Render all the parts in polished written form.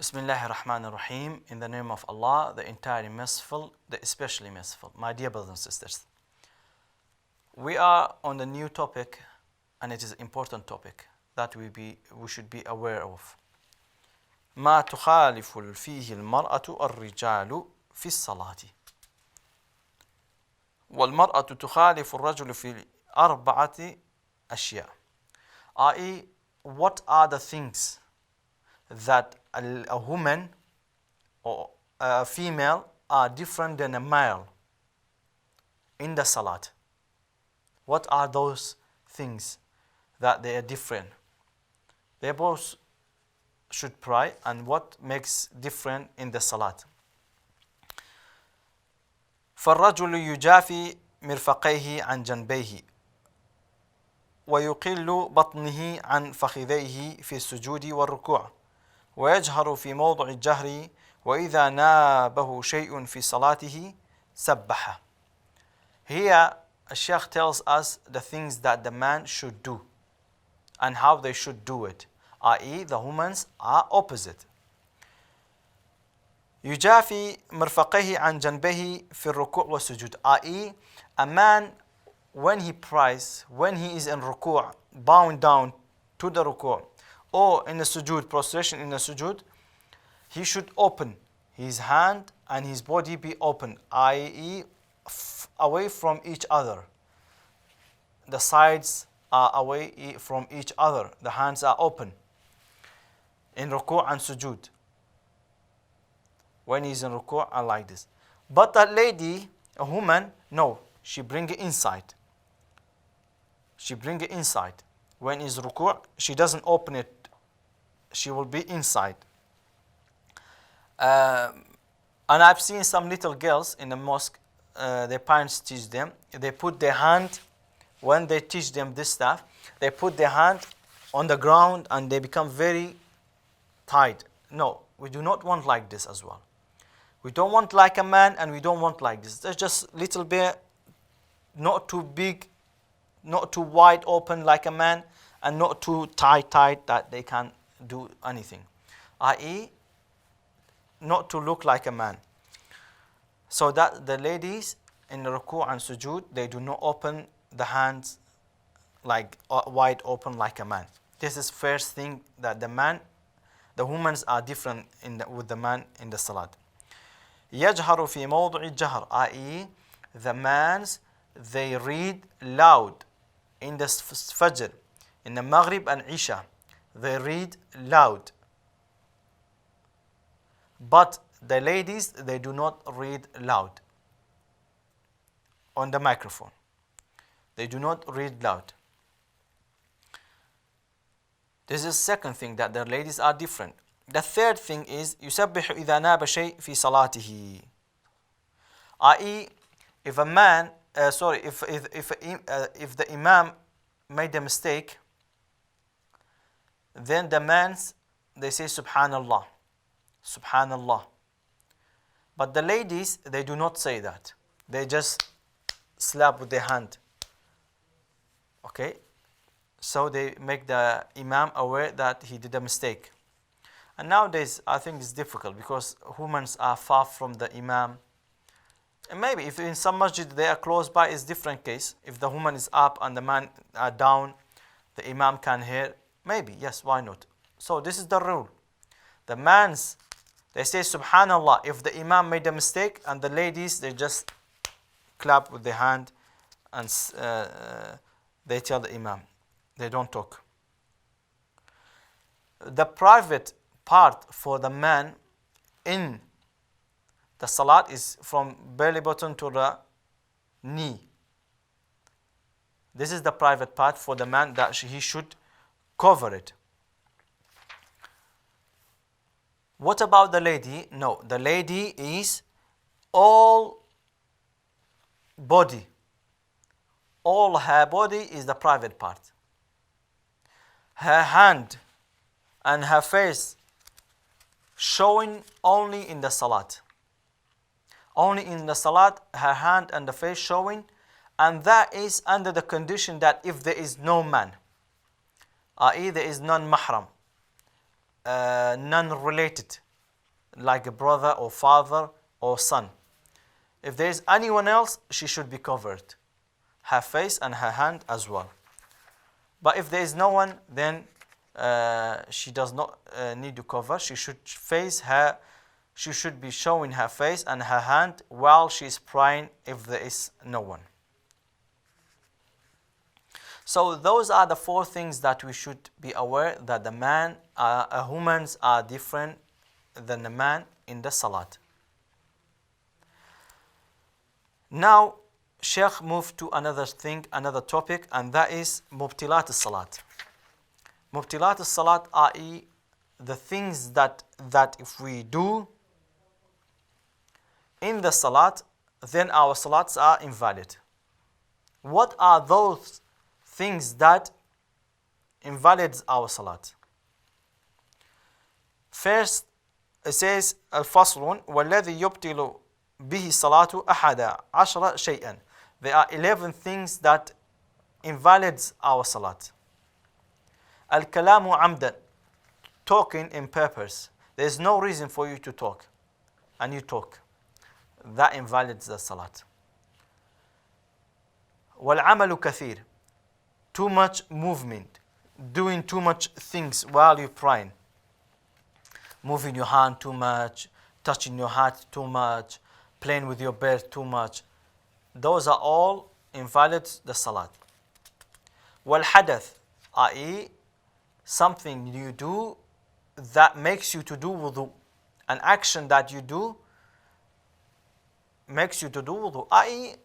Bismillahir Rahmanir Rahim. In the name of Allah, the entirely merciful, the especially merciful. My dear brothers and sisters, we are on a new topic, and it is an important topic that we should be aware of. ما تخالف فيه المرأة الرجال في الصلاة. والمرأة تخالف الرجل في أربعة أشياء. i.e., what are the things that a woman or a female are different than a male in the salat? What are those things that they are different? They both should pray, and what makes different in the salat? فالرجل يجافي مرفقيه عن جنبيه ويقل بطنه عن فخذيه في السجود والركوع ويجهر في موضع الجهر وإذا نابه شيء في صلاته سبح. Here a sheikh tells us the things that the man should do and how they should do it, i.e. the women's are opposite. يجافي مرفقيه عن جنبه في الركوع والسجود, i.e. a man when he prays, when he is in ruku', bowing down to the ruku', or in the sujood, prostration in the sujood, he should open his hand and his body be open, i.e. away from each other. The sides are away from each other. The hands are open in ruku' and sujood. When he's in ruku' and like this. But that lady, a woman, no, she bring it inside. She bring it inside. When he's ruku', she doesn't open it. She will be inside. And I've seen some little girls in the mosque, their parents teach them, they put their hand, when they teach them this stuff, they put their hand on the ground and they become very tight. No, we do not want like this as well. We don't want like a man, and we don't want like this. There's just little bit, not too big, not too wide open like a man, and not too tight that they can't do anything, i.e. not to look like a man. So that the ladies in the ruku' and sujood, they do not open the hands like wide open like a man. This is first thing, that the women are different with the man in the salat. يجهر في موضع الجهر, i.e. the mans, they read loud in the Fajr, in the Maghrib and Isha. They read loud. But the ladies, they do not read loud on the microphone. They do not read loud. This is the second thing, that the ladies are different. The third thing is يسبح إذا ناب شيء في صلاته, i.e. if a man, if the imam made a mistake, then the mans, they say Subhanallah, Subhanallah. But the ladies, they do not say that. They just slap with their hand. Okay? So they make the imam aware that he did a mistake. And nowadays, I think it's difficult because women are far from the imam. And maybe if in some masjid they are close by, it's different case. If the woman is up and the man are down, the imam can hear. Maybe, yes, why not? So this is the rule. The mans, they say Subhanallah if the imam made a mistake, and the ladies, they just clap with their hand and they tell the imam. They don't talk. The private part for the man in the salat is from belly button to the knee. This is the private part for the man, that he should cover it. What about the lady? No, the lady is all body. All her body is the private part. Her hand and her face showing only in the salat. Only in the salat, her hand and the face showing, and that is under the condition that if there is no man, i.e. there is non-mahram, non-related like a brother or father or son. If there is anyone else, she should be covered, her face and her hand as well. But if there is no one, then she does not need to cover. She should be showing her face and her hand while she is praying if there is no one. So those are the 4 things that we should be aware, that the man, humans are different than the man in the salat. Now, Sheikh moved to another topic, and that is mubtilat al-salat. Mubtilat al-salat, i.e. the things that if we do in the salat, then our salats are invalid. What are those things that invalids our salat? First, it says الفصل والذي يبطل به الصلاة أحد عشر شيئا. There are 11 things that invalids our salat. الكلام عمدا, talking in purpose. There is no reason for you to talk, and you talk. That invalids the salat. والعمل كثير, too much movement, doing too much things while you're praying. Moving your hand too much, touching your heart too much, playing with your beard too much. Those are all invalids the salat. والحدث, i.e. something you do that makes you to do wudu. An action that you do makes you to do wudu, i.e.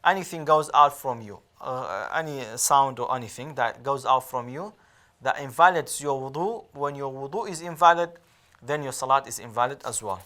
anything goes out from you, any sound or anything that goes out from you that invalids your wudu. When your wudu is invalid, then your salat is invalid as well.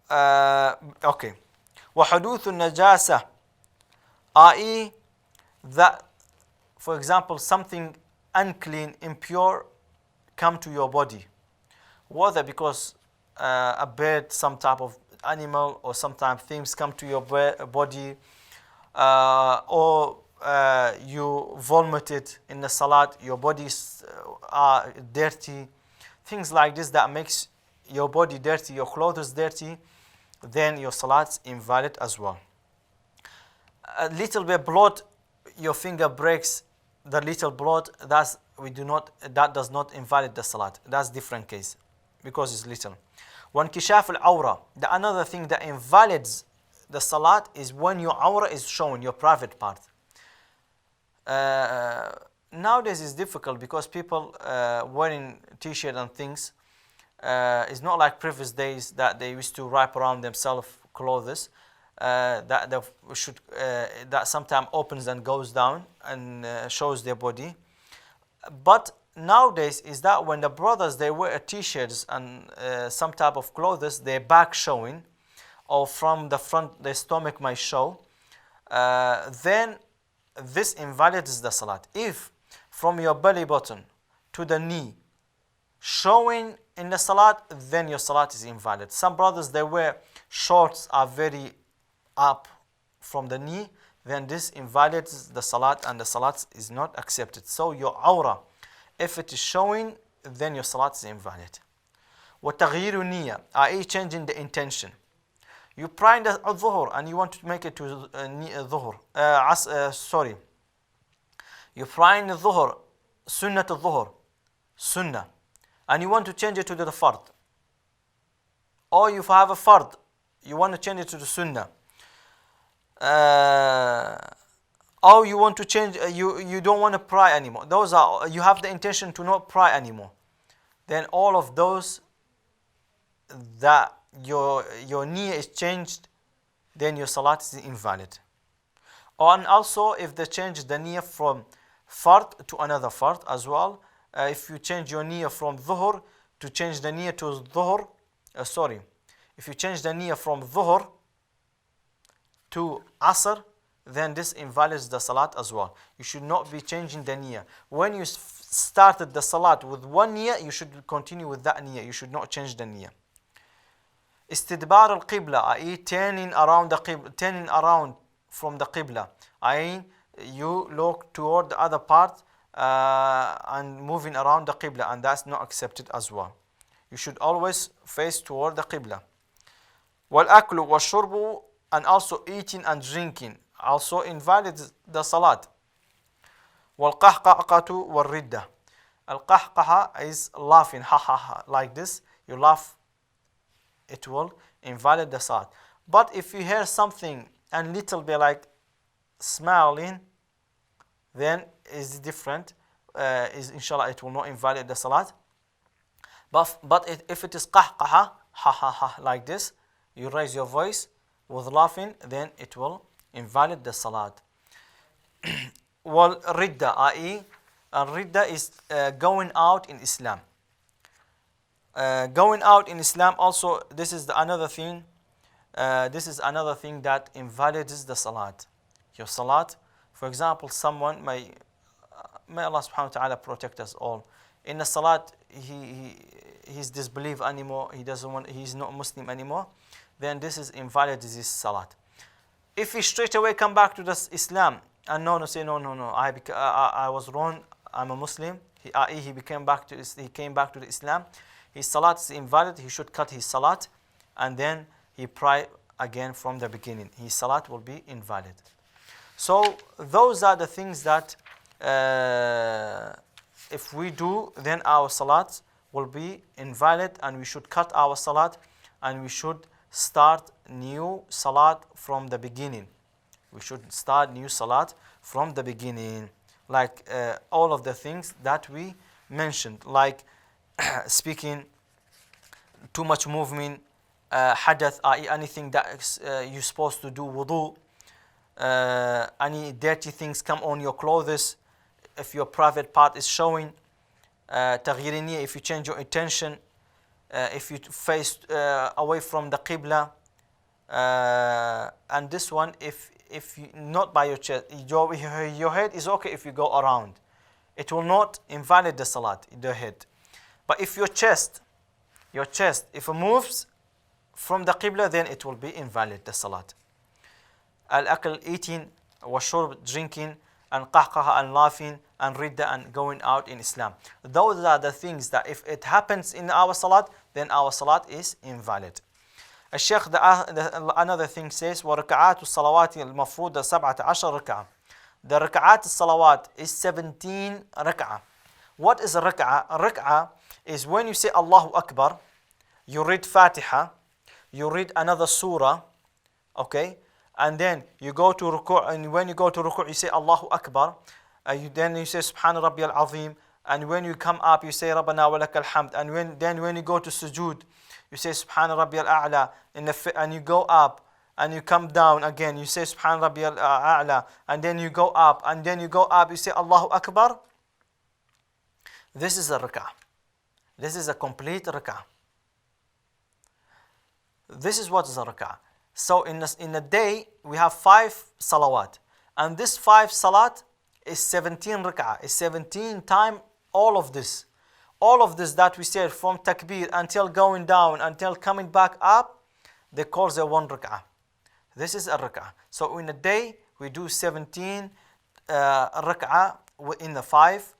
Okay. وحدوث النجاسة, i.e. that, for example, something unclean, impure come to your body, whether because a bird, some type of animal, or sometimes things come to your body, or you vomited in the salat, your body are dirty, things like this that makes your body dirty, your clothes dirty, then your salat's invalid as well. A little bit blood, your finger breaks, the little blood, that does not invalid the salat. That's different case because it's little. وانكشاف العورة, the another thing that invalids the salat is when your awra is shown, your private part. Nowadays it's difficult because people wearing t-shirt and things, it's not like previous days that they used to wrap around themselves clothes that sometimes opens and goes down and shows their body. But nowadays is that when the brothers, they wear t-shirts and some type of clothes, their back showing, or from the front their stomach might show, then this invalidates the salat. If from your belly button to the knee showing in the salat, then your salat is invalid. Some brothers, they wear shorts are very up from the knee, then this invalidates the salat and the salat is not accepted. So your awra, if it is showing, then your salat is invalid. وتغيير النية, i.e. changing the intention. You pray in the dhuhr and you want to make it to dhuhr. You pray in the dhuhr, sunnah al-dhuhr, sunnah, and you want to change it to the fard. Or you have a fard, you want to change it to the sunnah. Or you want to change, you don't want to pray anymore. Those are, you have the intention to not pray anymore. Then all of those that your niyyah is changed, then your salat is invalid. And also if they change the niyyah from fard to another fard as well, if you change your niyyah from dhuhr to change the niyyah to dhuhr, if you change the niyyah from dhuhr to asr, then this invalidates the salat as well. You should not be changing the niyyah. When you started the salat with one niyyah, you should continue with that niyyah. You should not change the niyyah. Istidbar al-qibla, i.e. turning around from the qibla, i.e. you look toward the other part and moving around the qibla, and that's not accepted as well. You should always face toward the Qibla. وَالْأَكْلُ وَالشُّرْبُ, and also eating and drinking also invalid the salat. وَالْقَحْقَحَةُ وَالرِّدَّةُ. Al-qahqaha is laughing, ha ha ha, like this. You laugh, it will invalid the salat. But if you hear something and little bit like smiling, then is different. Is inshallah it will not invalid the salat. But if it is qahqaha, ha ha ha, like this, you raise your voice with laughing, then it will invalid the salat. Wal ridda, i.e. ridda is going out in Islam. Going out in Islam also, this is another thing. This is another thing that invalidates the salat. Your salat, for example, someone may Allah subhanahu wa ta'ala protect us all. In the salat, he's disbelief anymore. He's not Muslim anymore. Then this is invalidates his salat. If he straight away come back to this Islam and say no, I was wrong. I'm a Muslim. He came back to the Islam. His salat is invalid. He should cut his salat, and then he pray again from the beginning. His salat will be invalid. So those are the things that if we do, then our salat will be invalid, and we should cut our salat, and we should start new salat from the beginning. We should start new salat from the beginning, like all of the things that we mentioned, like speaking, too much movement, hadath, i.e. anything that you're supposed to do wudu, any dirty things come on your clothes, if your private part is showing, taghyir niyyah, if you change your intention, if you face away from the qibla, and this one, if you, not by your chest, your head is okay if you go around. It will not invalid the salat, the head. But if your chest, if it moves from the qibla, then it will be invalid, the salat. Al-akl, eating, wa-shurb, drinking, and qahqaha, and laughing, and ridda, and going out in Islam. Those are the things that if it happens in our salat, then our salat is invalid. الشيخ another thing says وَرَكَعَاتُ الصَّلَوَاتِ الْمَفْرُودَ 17 ركعة. The raka'at salawat is 17 rak'ah. What is a rak'ah? A rak'ah is when you say Allahu Akbar, you read Fatiha, you read another surah, okay, and then you go to ruku', and when you go to ruku' you say Allahu Akbar, then you say Subhana Rabbiyal Azim, and when you come up you say Rabbana wa lakal hamd, and when you go to sujood you say Subhana Rabbiyal A'la, and you go up and you come down again, you say Subhana Rabbiyal A'la, and then you go up, and then you go up, you say Allahu Akbar. This is a rak'ah. This is a complete rak'ah. This is what is a rak'ah. So in a day we have 5 salawat, and this 5 salat is 17 rak'ah. Is 17 times all of this. All of this that we said from takbir until going down until coming back up, they call it 1 rak'ah. This is a rak'ah. So in a day we do 17 rak'ah in the 5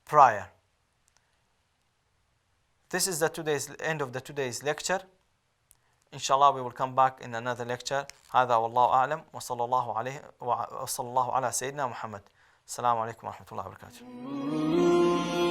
prior. This is the end of the today's lecture. Inshallah we will come back in another lecture. هذا والله أعلم وصلى الله عليه وصلى الله على سيدنا محمد. السلام عليكم ورحمة الله وبركاته.